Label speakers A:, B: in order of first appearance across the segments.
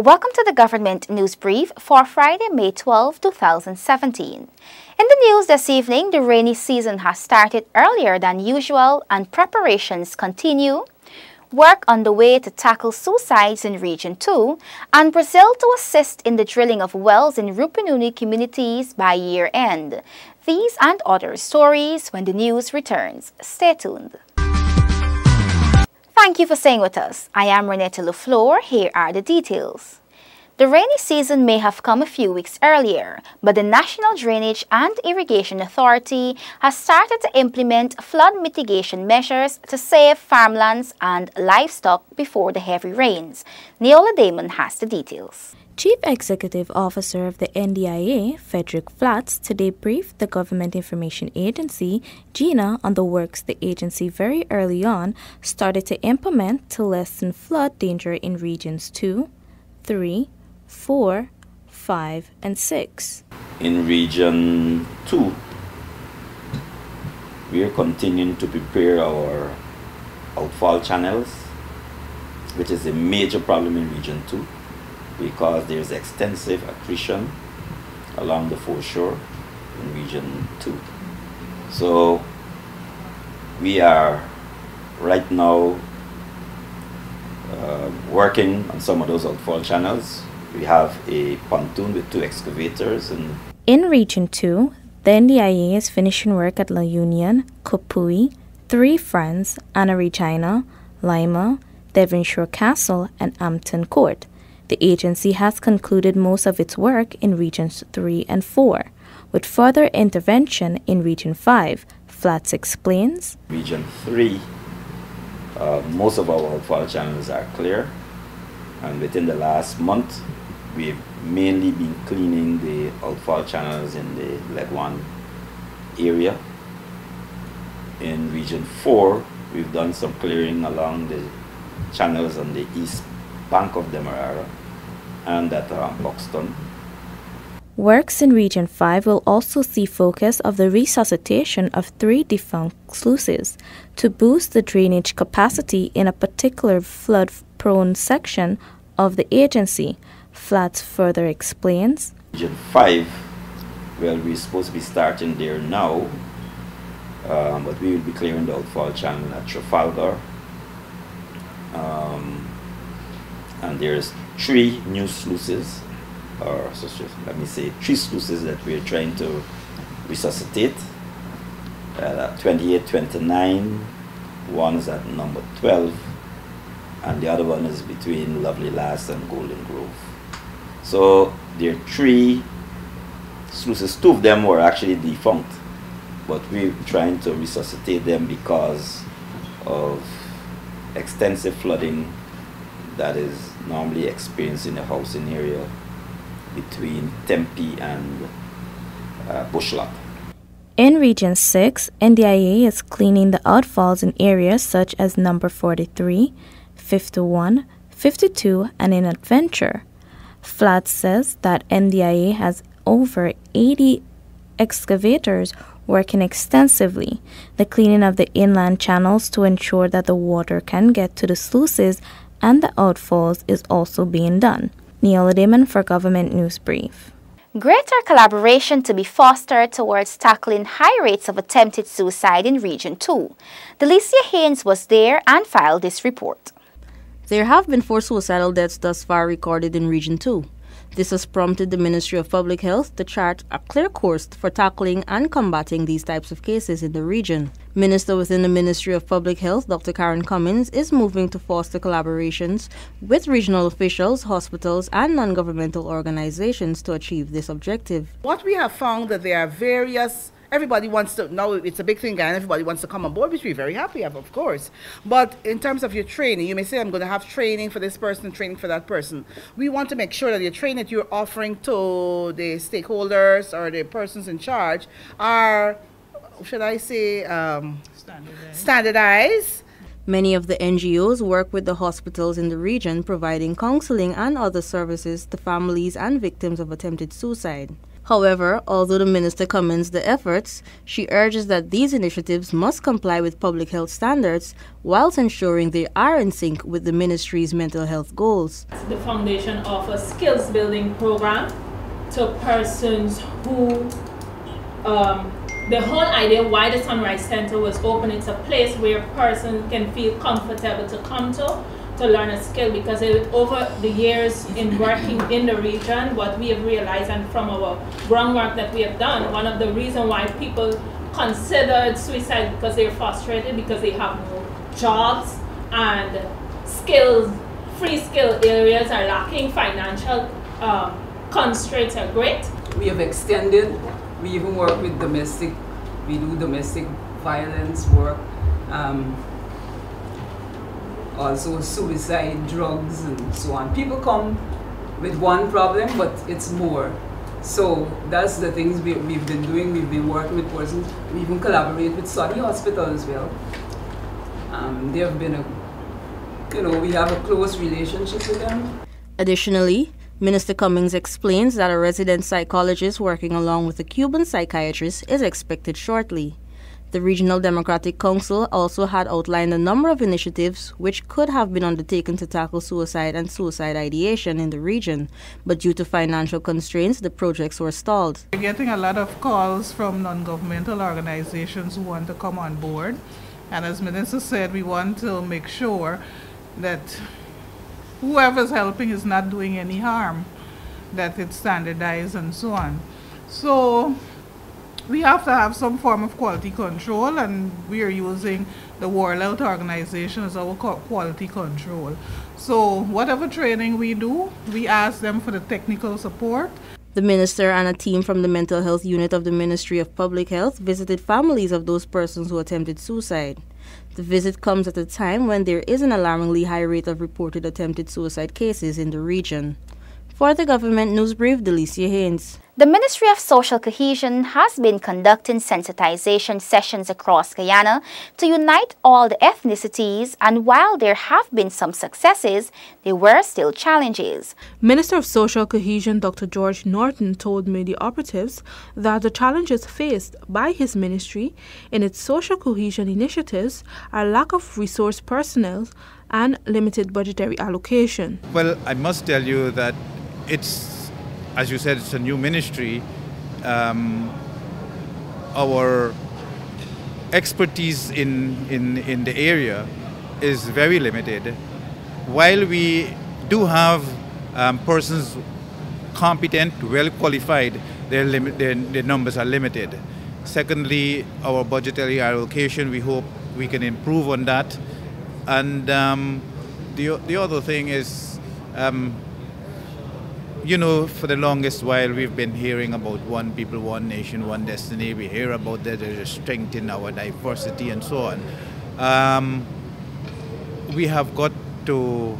A: Welcome to the Government News Brief for Friday, May 12, 2017. In the news this evening, the rainy season has started earlier than usual and preparations continue. Work on the way to tackle suicides in Region 2 and Brazil to assist in the drilling of wells in Rupununi communities by year-end. These and other stories when the news returns. Stay tuned. Thank you for staying with us. I am Renetta LaFleur. Here are the details. The rainy season may have come a few weeks earlier, but the National Drainage and Irrigation Authority has started to implement flood mitigation measures to save farmlands and livestock before the heavy rains. Neola Damon has the details.
B: Chief Executive Officer of the NDIA, Frederick Flats, today briefed the Government Information Agency, GINA, on the works the agency very early on started to implement to lessen flood danger in Regions 2, 3, 4, 5, and 6.
C: In Region 2, we are continuing to prepare our outfall channels, which is a major problem in Region 2 because there is extensive accretion along the foreshore in Region 2. So we are right now working on some of those outfall channels. We have a pontoon with 2 excavators.
B: In Region 2, the NDIA is finishing work at La Union, Kopui, Three Friends, Anna Regina, Lima, Devonshire Castle, and Ampton Court. The agency has concluded most of its work in Regions 3 and 4, with further intervention in Region 5, Flats explains.
C: Region 3, most of our outfall channels are clear, and within the last month, we've mainly been cleaning the outfall channels in the Leg 1 area. In Region 4, we've done some clearing along the channels on the east bank of Demerara and at Buxton.
B: Works in Region 5 will also see focus of the resuscitation of 3 defunct sluices to boost the drainage capacity in a particular flood-prone section of the agency. Flats further explains.
C: Region 5, well, we're supposed to be starting there now, but we will be clearing the outfall channel at Trafalgar. And there's 3 new sluices, or let me say 3 sluices that we're trying to resuscitate. 28, 29, one is at number 12, and the other one is between Lovely Lass and Golden Grove. So there are 3 sluices. 2 of them were actually defunct, but we're trying to resuscitate them because of extensive flooding that is normally experienced in the housing area between Tempe and Bushlot.
B: In Region 6, NDIA is cleaning the outfalls in areas such as number 43, 51, 52, and in Adventure. Flats says that NDIA has over 80 excavators working extensively the cleaning of the inland channels to ensure that the water can get to the sluices and the outfalls is also being done. Neola Damon for Government News Brief.
A: Greater collaboration to be fostered towards tackling high rates of attempted suicide in Region 2. Delicia Haynes was there and filed this report.
D: There have been 4 suicidal deaths thus far recorded in Region 2. This has prompted the Ministry of Public Health to chart a clear course for tackling and combating these types of cases in the region. Minister within the Ministry of Public Health, Dr. Karen Cummins, is moving to foster collaborations with regional officials, hospitals, and non-governmental organizations to achieve this objective.
E: What we have found that there are various everybody wants to, now it's a big thing and everybody wants to come on board, which we're very happy of course. But in terms of your training, you may say, I'm going to have training for this person, training for that person. We want to make sure that your training that you're offering to the stakeholders or the persons in charge are, should I say, standardized.
D: Many of the NGOs work with the hospitals in the region, providing counseling and other services to families and victims of attempted suicide. However, although the minister commends the efforts, she urges that these initiatives must comply with public health standards whilst ensuring they are in sync with the ministry's mental health goals.
F: The foundation offers skills building program to persons who, the whole idea why the Sunrise Center was open, it's a place where a person can feel comfortable to come to learn a skill, because over the years in working in the region, what we have realized, and from our groundwork that we have done, one of the reasons why people considered suicide because they're frustrated, because they have no jobs and skills, free skill areas are lacking, financial constraints are great.
G: We have extended, we even work with we do domestic violence work, also suicide, drugs, and so on. People come with one problem, but it's more. So that's the things we've been doing. We've been working with persons. We even collaborate with Saudi Hospital as well. They have been we have a close relationship with them.
D: Additionally, Minister Cummings explains that a resident psychologist working along with a Cuban psychiatrist is expected shortly. The Regional Democratic Council also had outlined a number of initiatives which could have been undertaken to tackle suicide and suicide ideation in the region, but due to financial constraints, the projects were stalled.
H: We're getting a lot of calls from non-governmental organizations who want to come on board. And as Minister said, we want to make sure that whoever's helping is not doing any harm, that it's standardized and so on. So we have to have some form of quality control, and we are using the World Health Organization as our quality control. So whatever training we do, we ask them for the technical support.
D: The minister and a team from the Mental Health Unit of the Ministry of Public Health visited families of those persons who attempted suicide. The visit comes at a time when there is an alarmingly high rate of reported attempted suicide cases in the region. For the Government News Brief, Delicia Haynes.
A: The Ministry of Social Cohesion has been conducting sensitization sessions across Guyana to unite all the ethnicities, and while there have been some successes, there were still challenges.
I: Minister of Social Cohesion Dr. George Norton told media operatives that the challenges faced by his ministry in its social cohesion initiatives are lack of resource personnel and limited budgetary allocation.
J: Well, I must tell you that it's, as you said, it's a new ministry. Our expertise in the area is very limited. While we do have persons competent, well qualified, their numbers are limited. Secondly, our budgetary allocation, we hope we can improve on that. And the other thing is, for the longest while we've been hearing about one people, one nation, one destiny. We hear about that there's a strength in our diversity and so on. We have got to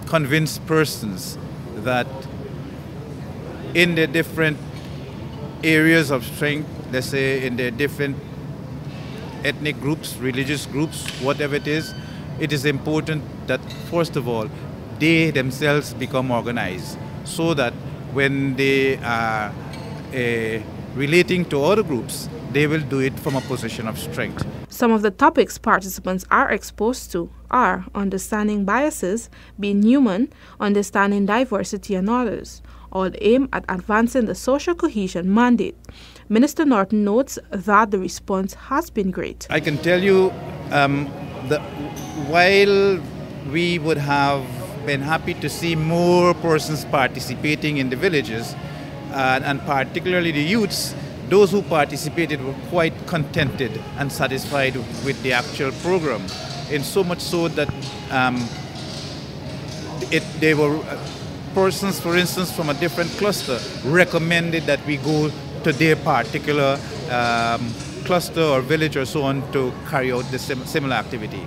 J: convince persons that in the different areas of strength, let's say in the different ethnic groups, religious groups, whatever it is important that, first of all, they themselves become organized, so that when they are relating to other groups, they will do it from a position of strength.
I: Some of the topics participants are exposed to are understanding biases, being human, understanding diversity, and others, all aim at advancing the social cohesion mandate. Minister Norton notes that the response has been great.
J: I can tell you that while we would have been happy to see more persons participating in the villages, and particularly the youths, those who participated were quite contented and satisfied with the actual program, in so much so that they were persons, for instance, from a different cluster recommended that we go to their particular cluster or village or so on to carry out the similar activity.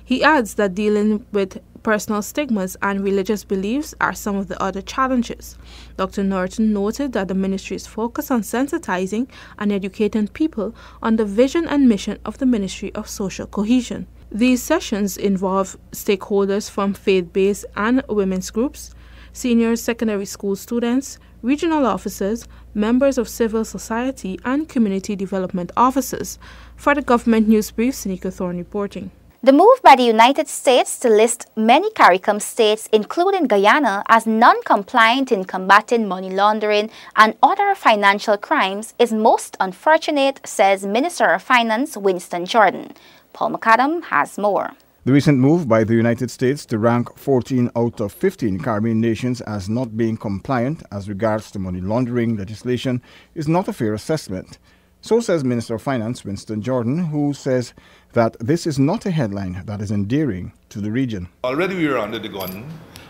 I: He adds that dealing with personal stigmas and religious beliefs are some of the other challenges. Dr. Norton noted that the ministry is focused on sensitizing and educating people on the vision and mission of the Ministry of Social Cohesion. These sessions involve stakeholders from faith-based and women's groups, senior secondary school students, regional officers, members of civil society, and community development officers. For the Government News Brief, Sinika Thorne reporting.
A: The move by the United States to list many CARICOM states, including Guyana, as non-compliant in combating money laundering and other financial crimes is most unfortunate, says Minister of Finance Winston Jordan. Paul McAdam has more.
K: The recent move by the United States to rank 14 out of 15 Caribbean nations as not being compliant as regards to money laundering legislation is not a fair assessment. So says Minister of Finance Winston Jordan, who says that this is not a headline that is endearing to the region.
L: Already we are under the gun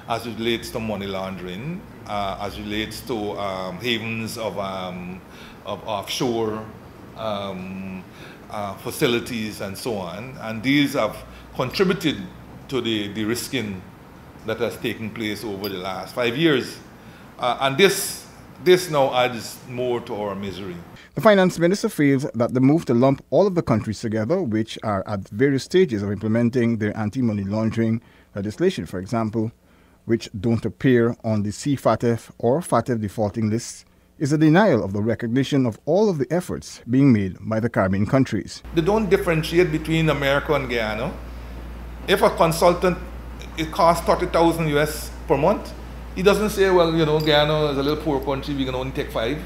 L: as it relates to money laundering, as it relates to havens of offshore facilities and so on. And these have contributed to the de-risking that has taken place over the last 5 years. And this now adds more to our misery.
K: The finance minister feels that the move to lump all of the countries together, which are at various stages of implementing their anti-money laundering legislation, for example, which don't appear on the CFATF or FATF defaulting lists, is a denial of the recognition of all of the efforts being made by the Caribbean countries.
L: They don't differentiate between America and Guyana. If a consultant, it costs $30,000 US per month, he doesn't say, well, Guyana is a little poor country, we can only take 5.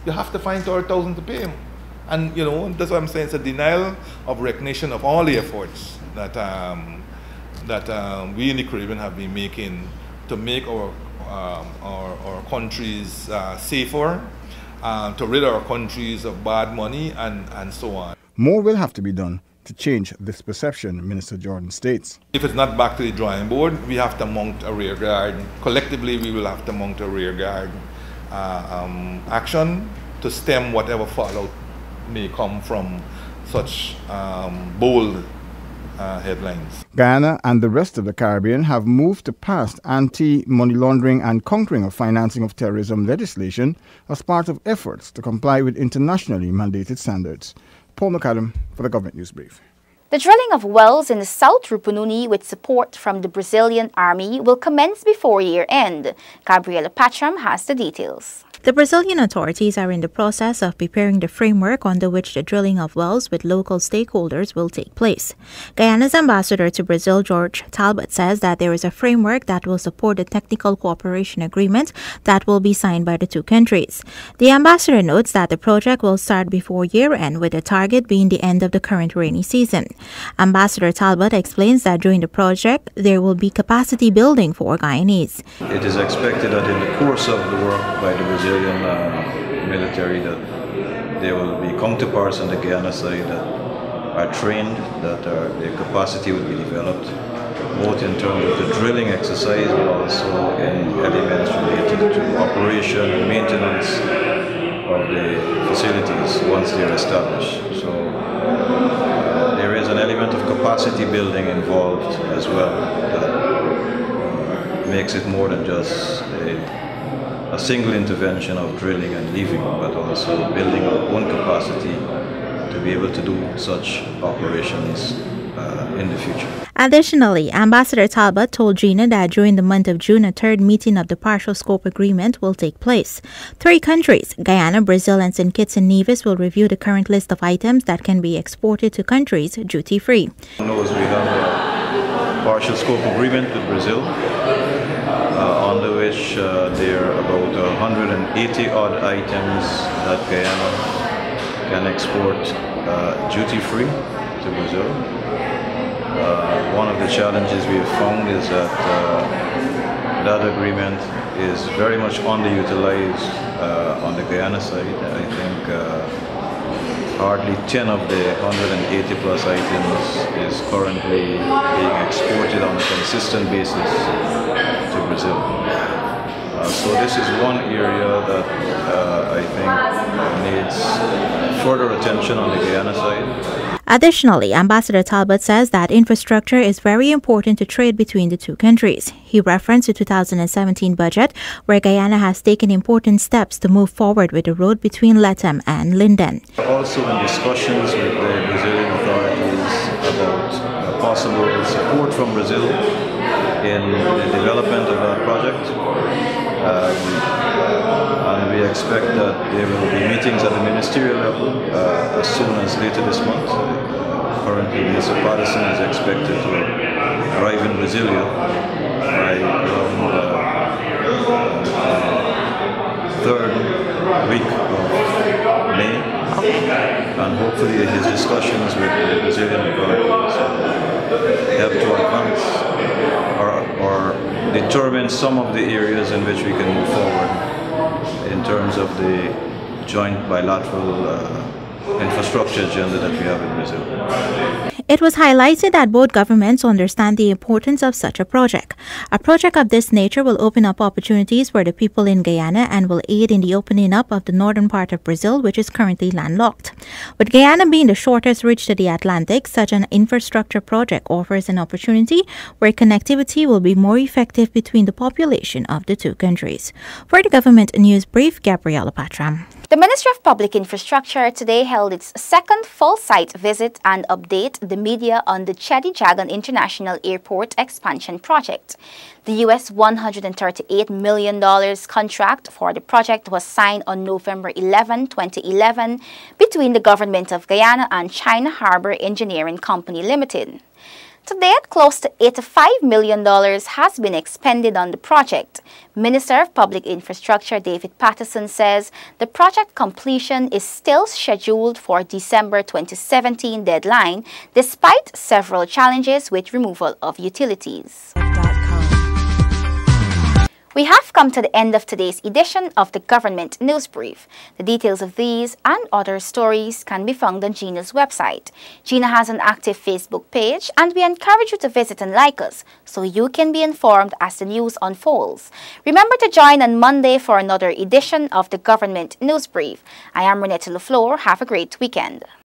L: You have to find $30,000 to pay him. And, that's what I'm saying. It's a denial of recognition of all the efforts that we in the Caribbean have been making to make our countries safer, to rid our countries of bad money, and so on.
K: More will have to be done to change this perception, Minister Jordan states.
L: If it's not back to the drawing board, we have to mount a rear guard. Collectively, we will have to mount a rear guard action to stem whatever fallout may come from such bold headlines.
K: Guyana and the rest of the Caribbean have moved to pass anti-money laundering and countering of financing of terrorism legislation as part of efforts to comply with internationally mandated standards. Paul McAdam for the Government News Brief.
A: The drilling of wells in the South Rupununi with support from the Brazilian Army will commence before year-end. Gabriela Patram has the details.
M: The Brazilian authorities are in the process of preparing the framework under which the drilling of wells with local stakeholders will take place. Guyana's ambassador to Brazil, George Talbot, says that there is a framework that will support the technical cooperation agreement that will be signed by the two countries. The ambassador notes that the project will start before year-end, with the target being the end of the current rainy season. Ambassador Talbot explains that during the project, there will be capacity building for Guyanese.
N: It is expected that in the course of the work by the Brazilian military that there will be counterparts on the Guyana side that are trained, that their capacity will be developed, both in terms of the drilling exercise but also in elements related to operation and maintenance of the facilities once they're established. So there is an element of capacity building involved as well that makes it more than just a single intervention of drilling and leaving, but also building our own capacity to be able to do such operations in the future.
M: Additionally, Ambassador Talbot told Gina that during the month of June, a third meeting of the partial scope agreement will take place. 3 countries, Guyana, Brazil, and St. Kitts and Nevis, will review the current list of items that can be exported to countries duty-free.
N: We have a partial scope agreement with Brazil, under which there are about 180 odd items that Guyana can export duty-free to Brazil. One of the challenges we have found is that that agreement is very much underutilized on the Guyana side. I think hardly 10 of the 180 plus items is currently being exported on a consistent basis to Brazil. So this is one area that I think needs further attention on the Guyana side.
M: Additionally, Ambassador Talbot says that infrastructure is very important to trade between the two countries. He referenced the 2017 budget, where Guyana has taken important steps to move forward with the road between Lethem and Linden.
N: Also in discussions with the Brazilian authorities about possible support from Brazil in the development of that project. And and we expect that there will be meetings at the ministerial level as soon as later this month. Currently, Mr. Patterson is expected to arrive in Brasilia by around third week of May, and hopefully his discussions with the Brazilian authorities help to advance or determine some of the areas in which we can move forward in terms of the joint bilateral infrastructure agenda that we have in Brazil.
M: It was highlighted that both governments understand the importance of such a project. A project of this nature will open up opportunities for the people in Guyana and will aid in the opening up of the northern part of Brazil, which is currently landlocked. With Guyana being the shortest reach to the Atlantic, such an infrastructure project offers an opportunity where connectivity will be more effective between the population of the two countries. For the Government News Brief, Gabriela Patram.
A: The Ministry of Public Infrastructure today held its second full site visit and update the media on the Chedi Jagan International Airport expansion project. The US $138 million contract for the project was signed on November 11, 2011 between the Government of Guyana and China Harbor Engineering Company Limited. To date, close to $85 million has been expended on the project. Minister of Public Infrastructure David Patterson says the project completion is still scheduled for December 2017 deadline, despite several challenges with removal of utilities. We have come to the end of today's edition of the Government News Brief. The details of these and other stories can be found on GINA's website. GINA has an active Facebook page, and we encourage you to visit and like us so you can be informed as the news unfolds. Remember to join on Monday for another edition of the Government News Brief. I am Renetta LaFleur. Have a great weekend.